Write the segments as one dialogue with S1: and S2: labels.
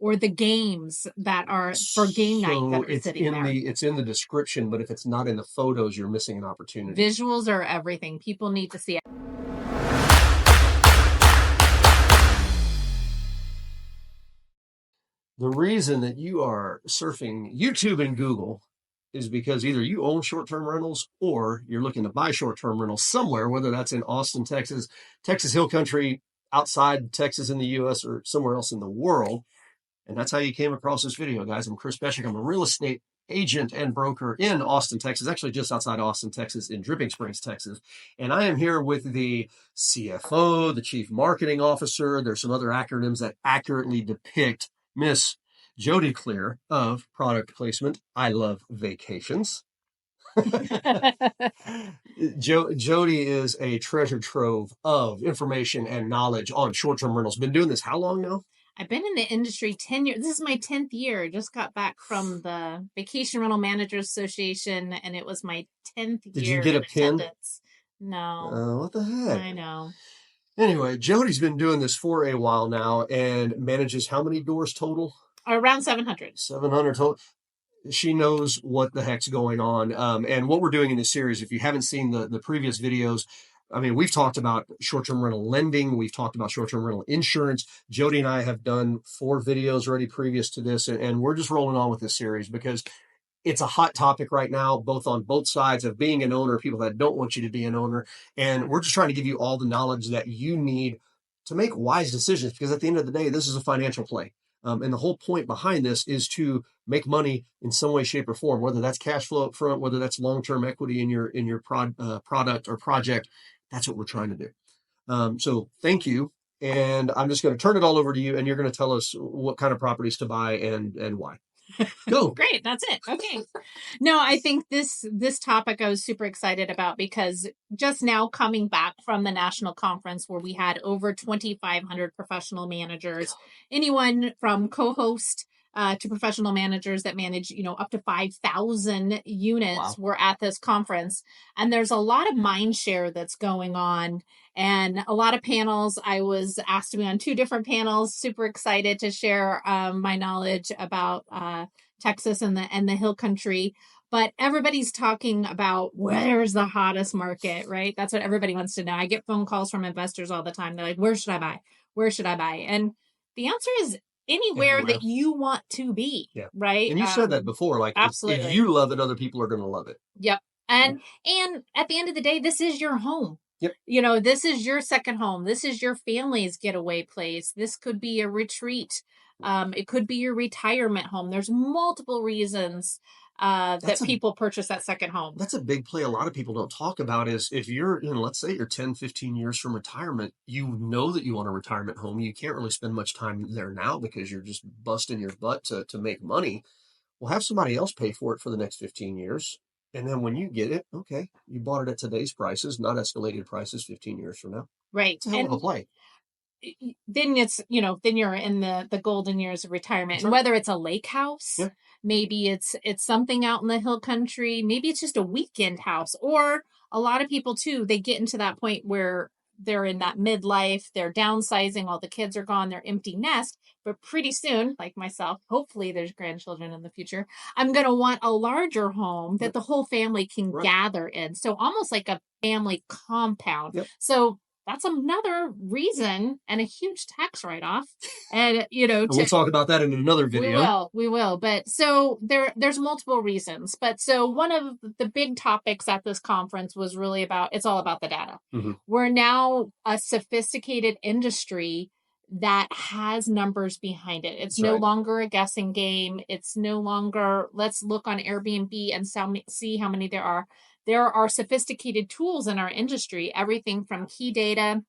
S1: or the games that are for game night that are sitting there.
S2: It's in the description, but if it's not in the photos, you're missing an opportunity.
S1: Visuals are everything. People need to see it.
S2: The reason that you are surfing YouTube and Google is because either you own short-term rentals or you're looking to buy short-term rentals somewhere, whether that's in Austin, Texas, Texas Hill Country, outside Texas in the US, or somewhere else in the world. And that's how you came across this video, guys. I'm Chris Pesek. I'm a real estate agent and broker in Austin, Texas, actually just outside Austin, Texas, in Dripping Springs, Texas. And I am here with the CFO, the Chief Marketing Officer. There's some other acronyms that accurately depict Miss Jodi Clear of Product Placement. I Love Vacations. Jodi is a treasure trove of information and knowledge on short-term rentals. Been doing this how long now?
S1: I've been in the industry 10 years. This is my 10th year. Just got back from the Vacation Rental Managers Association, and it was my 10th year.
S2: Did you get a pin?
S1: No.
S2: What the heck?
S1: I know.
S2: Anyway, Jodi's been doing this for a while now and manages how many doors total?
S1: Around 700.
S2: 700 total. She knows what the heck's going on. And what we're doing in this series, if you haven't seen the previous videos, I mean, we've talked about short-term rental lending. We've talked about short-term rental insurance. Jodi and I have done 4 videos already previous to this, and we're just rolling on with this series because it's a hot topic right now, both on both sides of being an owner, people that don't want you to be an owner. And we're just trying to give you all the knowledge that you need to make wise decisions, because at the end of the day, this is a financial play. And the whole point behind this is to make money in some way, shape, or form, whether that's cash flow up front, whether that's long-term equity in your product or project. That's what we're trying to do. So thank you. And I'm just going to turn it all over to you, and you're going to tell us what kind of properties to buy and why. Go.
S1: Great. That's it. Okay. No, I think this topic I was super excited about because just now coming back from the national conference where we had over 2,500 professional managers, anyone from co-host to professional managers that manage, up to 5,000 units were at this conference. And there's a lot of mind share that's going on and a lot of panels. I was asked to be on 2 different panels, super excited to share my knowledge about Texas and the Hill Country. But everybody's talking about where's the hottest market, right? That's what everybody wants to know. I get phone calls from investors all the time. They're like, where should I buy? Where should I buy? And the answer is anywhere that you want to be, right?
S2: And you said that before, like
S1: absolutely.
S2: If you love it, other people are going to love it.
S1: Yep. And at the end of the day, this is your home.
S2: Yep.
S1: This is your second home. This is your family's getaway place. This could be a retreat. It could be your retirement home. There's multiple reasons that people purchase that second home.
S2: That's a big play a lot of people don't talk about is if you're, let's say you're 10, 15 years from retirement, you know that you want a retirement home. You can't really spend much time there now because you're just busting your butt to make money. Well, have somebody else pay for it for the next 15 years. And then when you get it, okay, you bought it at today's prices, not escalated prices 15 years from now.
S1: Right.
S2: It's a hell of a play.
S1: Then it's, then you're in the golden years of retirement.
S2: Sure.
S1: And whether it's a lake house, maybe it's something out in the hill country, maybe it's just a weekend house, or a lot of people too, they get into that point where they're in that midlife, they're downsizing, all the kids are gone, they're empty nest. But pretty soon, like myself, hopefully there's grandchildren in the future, I'm going to want a larger home that the whole family can gather in. So almost like a family compound.
S2: Yep.
S1: So that's another reason and a huge tax write-off. And,
S2: we'll talk about that in another video.
S1: We will. But so there's multiple reasons. But so one of the big topics at this conference was really it's all about the data.
S2: Mm-hmm.
S1: We're now a sophisticated industry that has numbers behind it. It's no longer a guessing game. It's no longer, let's look on Airbnb and see how many there are. There are sophisticated tools in our industry, everything from key data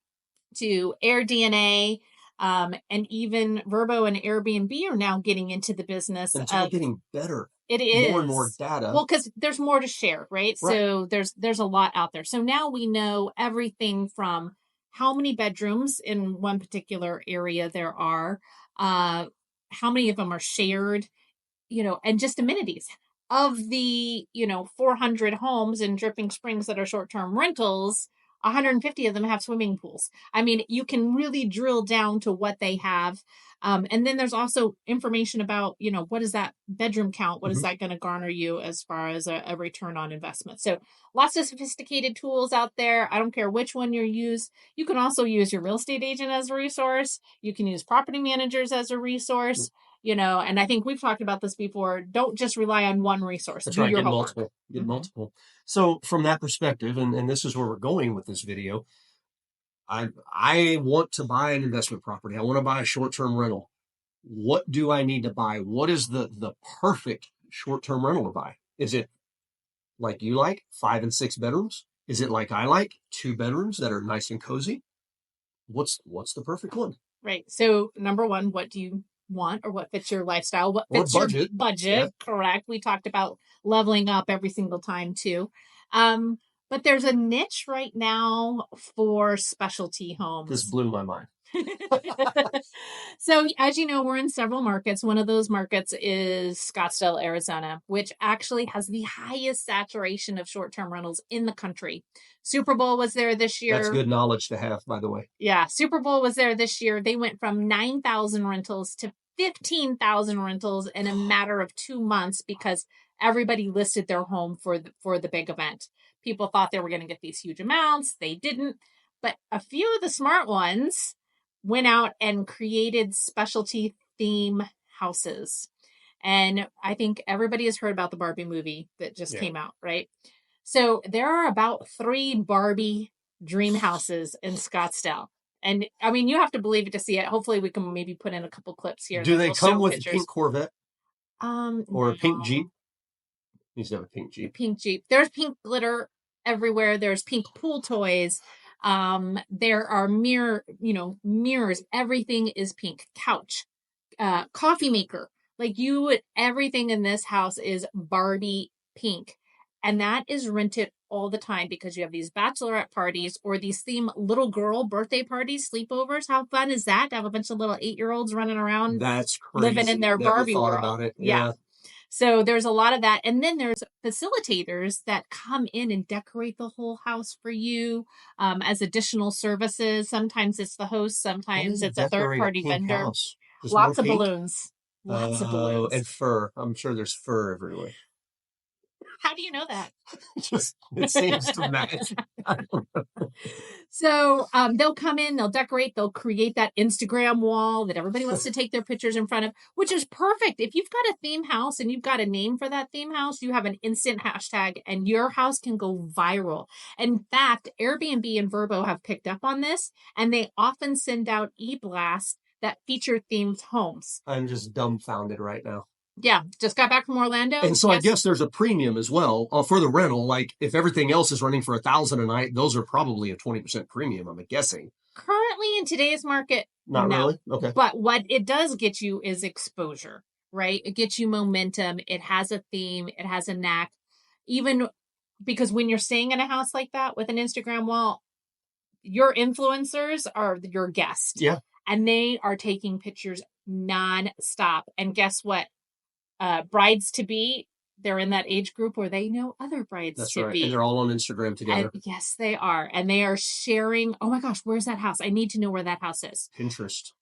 S1: to AirDNA, and even Vrbo and Airbnb are now getting into the business.
S2: And it's getting better.
S1: It is.
S2: More and more data.
S1: Well, because there's more to share, right? So there's a lot out there. So now we know everything from how many bedrooms in one particular area there are, how many of them are shared, and just amenities. Of the, 400 homes in Dripping Springs that are short-term rentals, 150 of them have swimming pools. I mean, you can really drill down to what they have. And then there's also information about, what is that bedroom count? What is
S2: Mhm.
S1: that going to garner you as far as a return on investment? So lots of sophisticated tools out there. I don't care which one you use. You can also use your real estate agent as a resource. You can use property managers as a resource, and I think we've talked about this before. Don't just rely on one resource.
S2: That's
S1: Do
S2: right.
S1: your
S2: Get
S1: homework.
S2: multiple. Get multiple. So from that perspective, and this is where we're going with this video, I want to buy an investment property. I want to buy a short-term rental. What do I need to buy? What is the perfect short-term rental to buy? Is it like you like 5 and 6 bedrooms? Is it like I like 2 bedrooms that are nice and cozy? What's the perfect one?
S1: Right. So number one, what do you want, or what fits your lifestyle? What
S2: Or
S1: fits your
S2: budget?
S1: budget?
S2: Yeah.
S1: Correct. We talked about leveling up every single time too. But there's a niche right now for specialty
S2: This
S1: homes.
S2: blew my mind.
S1: So, as you know, we're in several markets. One of those markets is Scottsdale, Arizona, which actually has the highest saturation of short-term rentals in the country. Super Bowl was there this year.
S2: That's good knowledge to have, by the way.
S1: Yeah, Super Bowl was there this year. They went from 9,000 rentals to 15,000 rentals in a matter of 2 months because everybody listed their home for the big event. People thought they were going to get these huge amounts. They didn't. But a few of the smart ones went out and created specialty theme houses. And I think everybody has heard about the Barbie movie that just came out, right? So there are about 3 Barbie dream houses in Scottsdale. And I mean, you have to believe it to see it. Hopefully we can maybe put in a couple clips here.
S2: Do they come with a pink Corvette? Or a pink Jeep? Needs to have a pink Jeep.
S1: Pink Jeep. There's pink glitter everywhere. There's pink pool toys. There are mirrors. Everything is pink. Couch, coffee maker. Everything in this house is Barbie pink. And that is rented all the time because you have these bachelorette parties or these theme little girl birthday parties, sleepovers. How fun is that to have a bunch of little 8-year-olds running around?
S2: That's crazy.
S1: Living in their
S2: Never
S1: Barbie
S2: thought
S1: world.
S2: about it.
S1: Yeah. So there's a lot of that. And then there's facilitators that come in and decorate the whole house for you as additional services. Sometimes it's the host, sometimes it's a third-party vendor. Lots of balloons. Lots of balloons.
S2: And fur. I'm sure there's fur everywhere.
S1: How do you know that?
S2: It seems to match. I don't know.
S1: So they'll come in, they'll decorate, they'll create that Instagram wall that everybody wants to take their pictures in front of, which is perfect. If you've got a theme house and you've got a name for that theme house, you have an instant hashtag and your house can go viral. In fact, Airbnb and Vrbo have picked up on this, and they often send out e-blasts that feature themed homes.
S2: I'm just dumbfounded right now.
S1: Yeah, just got back from Orlando.
S2: And so I guess there's a premium as well for the rental. Like if everything else is running for $1,000 a night, those are probably a 20% premium, I'm guessing.
S1: Currently in today's market,
S2: not really. Okay.
S1: But what it does get you is exposure, right? It gets you momentum. It has a theme. It has a knack. Even because when you're staying in a house like that with an Instagram wall, your influencers are your guests.
S2: Yeah.
S1: And they are taking pictures nonstop. And guess what? Brides to be, they're in that age group where they know other brides to be.
S2: And they're all on Instagram together.
S1: And yes, they are. And they are sharing, oh my gosh, where's that house? I need to know where that house is.
S2: Pinterest.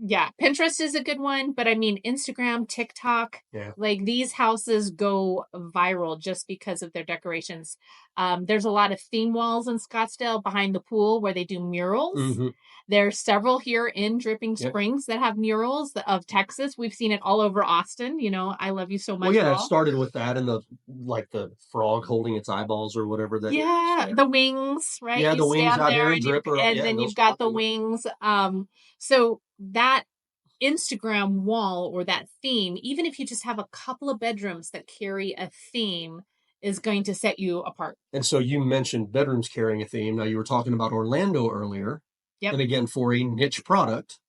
S1: Yeah, Pinterest is a good one, but I mean, Instagram, TikTok, these houses go viral just because of their decorations. There's a lot of theme walls in Scottsdale behind the pool where they do murals. Mm-hmm. There's several here in Dripping Springs that have murals of Texas. We've seen it all over Austin. I love you so much.
S2: Well, yeah, it started with that and the frog holding its eyeballs or whatever.
S1: The wings, right?
S2: Yeah, the wings out there and drip.
S1: And then you've got the wings. So that Instagram wall or that theme, even if you just have a couple of bedrooms that carry a theme, is going to set you apart. And so you mentioned bedrooms carrying a theme. Now you were talking about Orlando earlier. Yep. And again, for a niche product,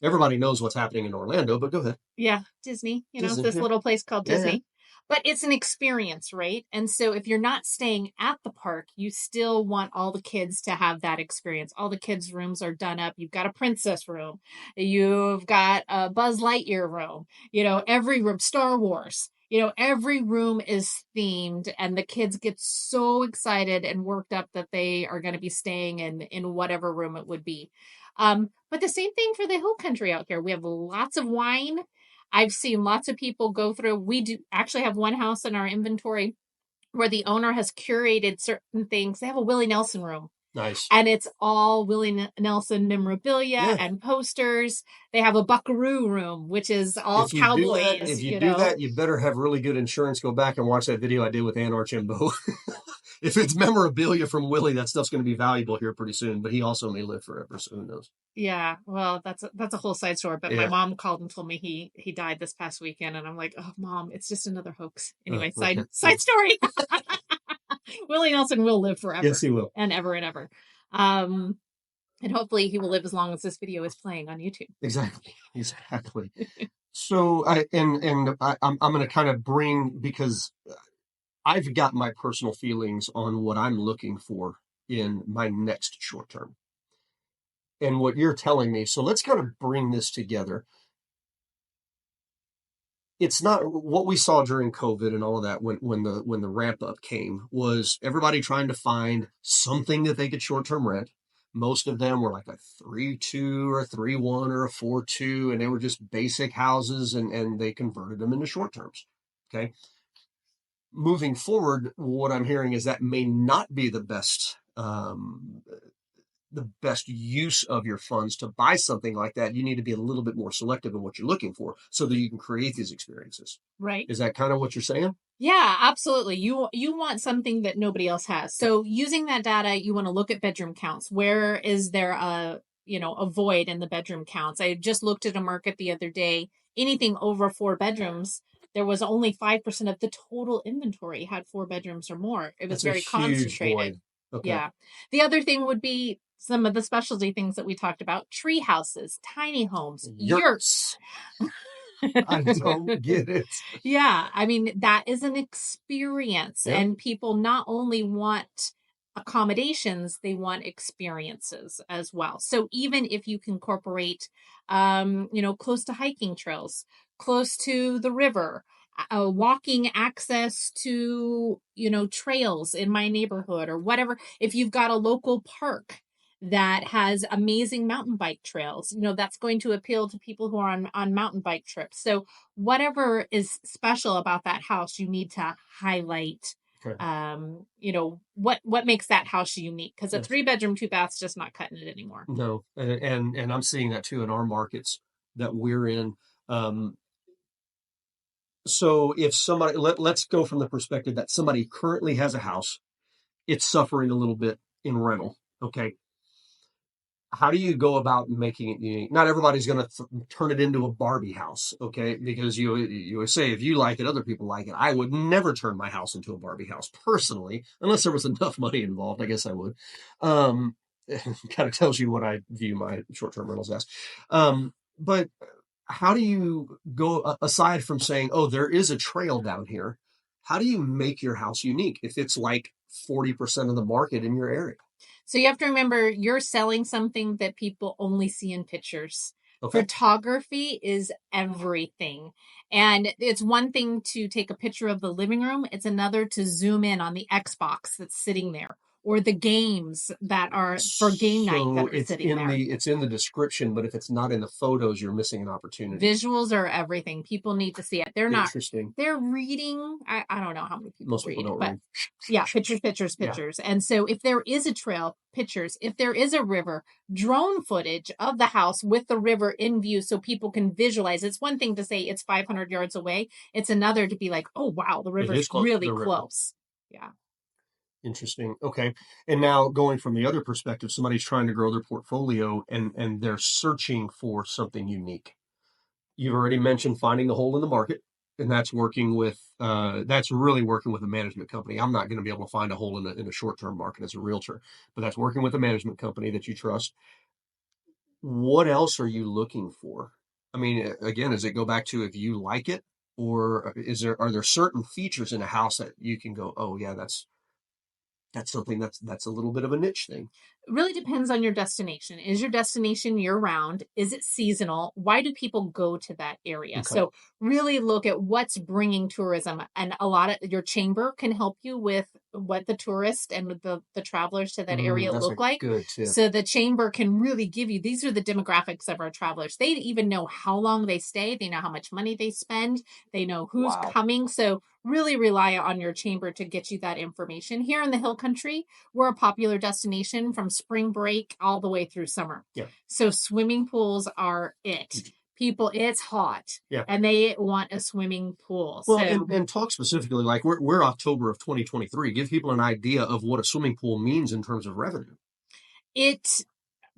S1: everybody knows what's happening in Orlando, but go ahead. Yeah, Disney. It's this little place called Disney. Yeah. But it's an experience, right? And so if you're not staying at the park, you still want all the kids to have that experience. All the kids' rooms are done up. You've got a princess room. You've got a Buzz Lightyear room. Every room, Star Wars. Every room is themed, and the kids get so excited and worked up that they are going to be staying in whatever room it would be. But the same thing for the hill country out here. We have lots of wine. I've seen lots of people go through. We do actually have one house in our inventory where the owner has curated certain things. They have a Willie Nelson room.
S2: Nice.
S1: And it's all Willie Nelson memorabilia and posters. They have a Buckaroo room, which is all cowboys.
S2: If you do that, you better have really good insurance. Go back and watch that video I did with Ann Archambault. If it's memorabilia from Willie, that stuff's going to be valuable here pretty soon. But he also may live forever, so who knows?
S1: Yeah, well, that's a whole side story. But my mom called and told me he died this past weekend, and I'm like, oh, Mom, it's just another hoax. Anyway, side story. Willie Nelson will live forever.
S2: Yes, he will,
S1: and ever and ever. And hopefully he will live as long as this video is playing on YouTube.
S2: Exactly. So I'm going to kind of bring, because I've got my personal feelings on what I'm looking for in my next short term and what you're telling me. So let's kind of bring this together. It's not what we saw during COVID and all of that when the ramp up came was everybody trying to find something that they could short term rent. Most of them were like a 3.2 or a 3.1 or a 4.2, and they were just basic houses, and they converted them into short terms. Okay. Moving forward, what I'm hearing is that may not be the best use of your funds to buy something like that. You need to be a little bit more selective in what you're looking for so that you can create these experiences.
S1: Right.
S2: Is that kind of what you're saying?
S1: Yeah, absolutely. You want something that nobody else has. So using that data, you want to look at bedroom counts. Where is there a void in the bedroom counts? I just looked at a market the other day. Anything over 4 bedrooms, there was only 5% of the total inventory had 4 bedrooms or more. It was very concentrated.
S2: Okay.
S1: Yeah. The other thing would be some of the specialty things that we talked about: tree houses, tiny homes, yurts.
S2: I don't get it.
S1: Yeah. I mean, that is an experience. Yep. And people not only want accommodations, they want experiences as well. So even if you can incorporate, close to hiking trails, close to the river, walking access to, trails in my neighborhood or whatever, if you've got a local park that has amazing mountain bike trails, that's going to appeal to people who are on mountain bike trips. So whatever is special about that house, you need to highlight. Okay. What makes that house unique? Because a 3-bedroom, 2 baths just not cutting it anymore.
S2: No, and I'm seeing that too in our markets that we're in. So if somebody, let's go from the perspective that somebody currently has a house, it's suffering a little bit in rental. Okay. How do you go about making it unique? Not everybody's going to turn it into a Barbie house, okay? Because you say if you like it, other people like it. I would never turn my house into a Barbie house personally, unless there was enough money involved. I guess I would. Kind of tells you what I view my short-term rentals as. But how do you go aside from saying, oh, there is a trail down here? How do you make your house unique if it's like 40% of the market in your area?
S1: So you have to remember, you're selling something that people only see in pictures. Okay. Photography is everything. And it's one thing to take a picture of the living room. It's another to zoom in on the Xbox that's sitting there, or the games that are for game night that are sitting there.
S2: It's in the description, but if it's not in the photos, you're missing an opportunity.
S1: Visuals are everything. People need to see it. They're not.
S2: Interesting.
S1: They're reading. I don't know how many people
S2: Most
S1: read,
S2: people don't
S1: but
S2: read.
S1: Yeah, pictures. Yeah. And so if there is a trail, pictures. If there is a river, drone footage of the house with the river in view so people can visualize. It's one thing to say it's 500 yards away. It's another to be like, oh, wow, the river's really close. Yeah.
S2: Interesting. Okay. And now going from the other perspective, somebody's trying to grow their portfolio and they're searching for something unique. You've already mentioned finding the hole in the market, and that's really working with a management company. I'm not going to be able to find a hole in a short-term market as a realtor, but that's working with a management company that you trust. What else are you looking for? I mean, again, does it go back to if you like it, or are there certain features in a house that you can go, oh yeah, that's something that's a little bit of a niche thing?
S1: It really depends on your destination. Is your destination year round? Is it seasonal? Why do people go to that area? Okay. So really look at what's bringing tourism, and a lot of your chamber can help you with what the tourists and the travelers to that area
S2: That's
S1: look
S2: a
S1: like.
S2: good tip.
S1: So the chamber can really give you, these are the demographics of our travelers. They even know how long they stay. They know how much money they spend. They know who's coming. So really rely on your chamber to get you that information. Here in the Hill Country, we're a popular destination from spring break all the way through summer.
S2: Yeah.
S1: So swimming pools are it. People, it's hot.
S2: Yeah.
S1: And they want a swimming pool.
S2: Well,
S1: So,
S2: and talk specifically, like we're October of 2023. Give people an idea of what a swimming pool means in terms of revenue.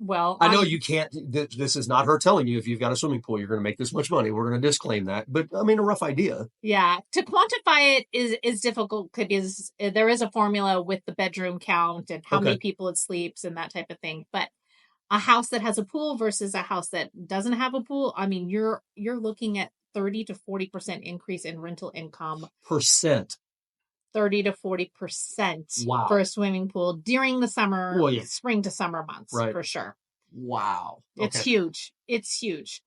S1: Well,
S2: I know you can't, this is not her telling you if you've got a swimming pool, you're going to make this much money. We're going to disclaim that. But I mean, a rough idea.
S1: Yeah. To quantify it is difficult because there is a formula with the bedroom count and how many people it sleeps and that type of thing. But a house that has a pool versus a house that doesn't have a pool, I mean, you're looking at 30 to 40% increase in rental income. 30 to 40% for a swimming pool during the summer, spring to summer months, for sure.
S2: Wow.
S1: It's huge. It's huge.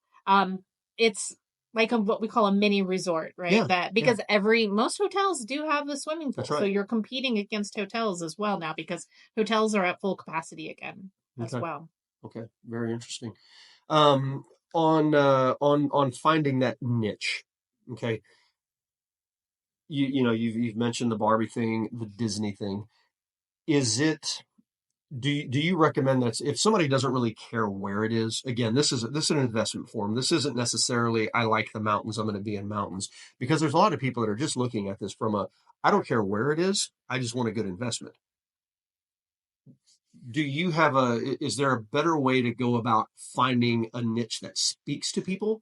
S1: It's like what we call a mini resort, right?
S2: Yeah.
S1: Because most hotels do have a swimming pool. So you're competing against hotels as well now because hotels are at full capacity again as well.
S2: Okay. Very interesting. On finding that niche. Okay. You've mentioned the Barbie thing, the Disney thing. Do you recommend that if somebody doesn't really care where it is? Again, this is an investment for them. This isn't necessarily I like the mountains, I'm going to be in mountains, because there's a lot of people that are just looking at this from I don't care where it is, I just want a good investment. Is there a better way to go about finding a niche that speaks to people?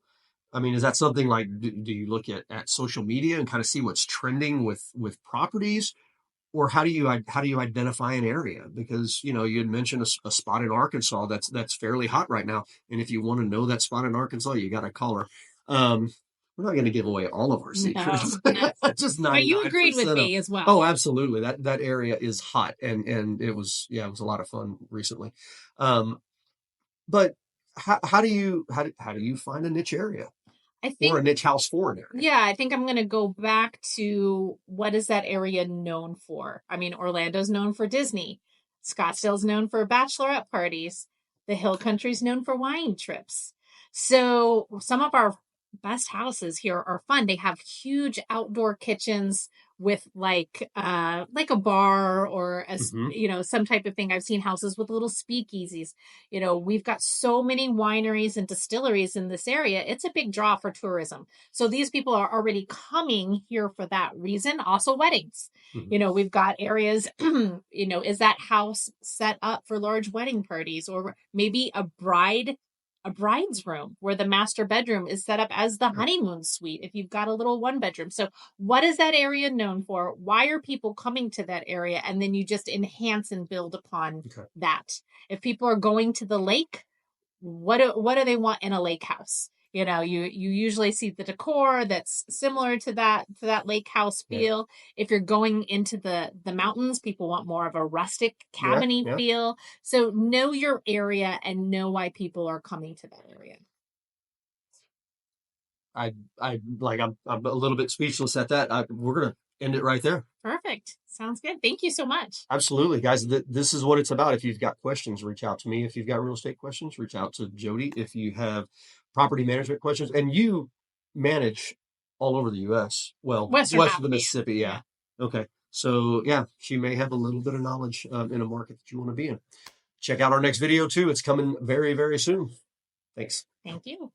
S2: I mean, is that something like, do you look at social media and kind of see what's trending with properties? Or how do you identify an area? Because, you had mentioned a spot in Arkansas that's fairly hot right now. And if you want to know that spot in Arkansas, you got to call her. We're not going to give away all of our secrets.
S1: No.
S2: Just 99%.
S1: But you agreed with me as well.
S2: Oh, absolutely. That area is hot. And it was a lot of fun recently. But how do you find a niche area? Or a niche house for an area?
S1: Yeah, I think I'm going to go back to what is that area known for? I mean, Orlando's known for Disney. Scottsdale's known for bachelorette parties. The Hill Country's known for wine trips. So some of our best houses here are fun. They have huge outdoor kitchens with like a bar or some type of thing. I've seen houses with little speakeasies. We've got so many wineries and distilleries in this area. It's a big draw for tourism. So these people are already coming here for that reason. Also weddings. We've got areas, is that house set up for large wedding parties or maybe a bride's room where the master bedroom is set up as the honeymoon suite if you've got a little one bedroom. So what is that area known for? Why are people coming to that area? And then you just enhance and build upon that. If people are going to the lake, what do they want in a lake house? You usually see the decor that's similar to that lake house feel. Yeah. If you're going into the mountains, people want more of a rustic cabiny feel. So know your area and know why people are coming to that area.
S2: I'm a little bit speechless at that. We're going to end it right there.
S1: Perfect. Sounds good. Thank you so much.
S2: Absolutely, guys. This is what it's about. If you've got questions, reach out to me. If you've got real estate questions, reach out to Jodi. If you have property management questions, and you manage all over the U.S., well, west of the Mississippi, yeah. Okay. So, she may have a little bit of knowledge in a market that you want to be in. Check out our next video, too. It's coming very, very soon. Thanks.
S1: Thank you.